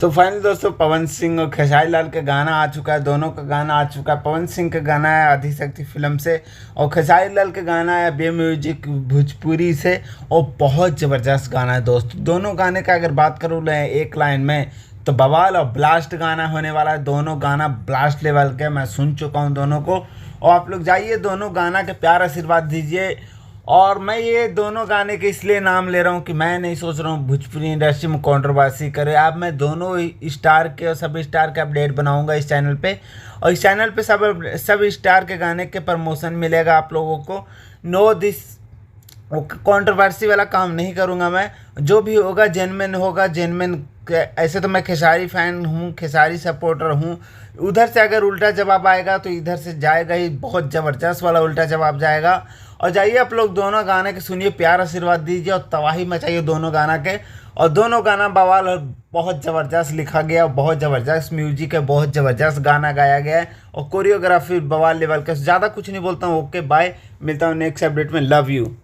तो फाइनल दोस्तों पवन सिंह और खेसारी लाल का गाना आ चुका है। दोनों का गाना आ चुका है। पवन सिंह का गाना है आदिशक्ति फिल्म से और खेसारी लाल का गाना है बे म्यूजिक भोजपुरी से। और बहुत ज़बरदस्त गाना है दोस्तों। दोनों गाने का अगर बात करूँ एक लाइन में तो बवाल और ब्लास्ट गाना होने वाला है। दोनों गाना ब्लास्ट लेवल के, मैं सुन चुका हूँ दोनों को। और आप लोग जाइए दोनों गाना के प्यार आशीर्वाद दीजिए। और मैं ये दोनों गाने के इसलिए नाम ले रहा हूँ कि मैं नहीं सोच रहा हूँ भोजपुरी इंडस्ट्री में कंट्रोवर्सी करे। अब मैं दोनों स्टार के और सब स्टार के अपडेट बनाऊंगा इस चैनल पे। और इस चैनल पे सब स्टार के गाने के प्रमोशन मिलेगा आप लोगों को। नो दिस कंट्रोवर्सी वाला काम नहीं करूँगा मैं। जो भी होगा जेन्युइन होगा, जेन्युइन। ऐसे तो मैं खेसारी फैन हूँ, खेसारी सपोर्टर हूँ। उधर से अगर उल्टा जवाब आएगा तो इधर से जाएगा ही, बहुत ज़बरदस्त वाला उल्टा जवाब जाएगा। और जाइए आप लोग दोनों गाने के सुनिए, प्यार आशीर्वाद दीजिए और तबाही मचाइए दोनों गाना के। और दोनों गाना बवाल और बहुत ज़बरदस्त लिखा गया, बहुत ज़बरदस्त म्यूजिक है, बहुत ज़बरदस्त गाना गाया गया है और कोरियोग्राफी बवाल लेवल का। ज़्यादा कुछ नहीं बोलता हूँ। ओके बाय, मिलता हूँ नेक्स्ट अपडेट में। Love you.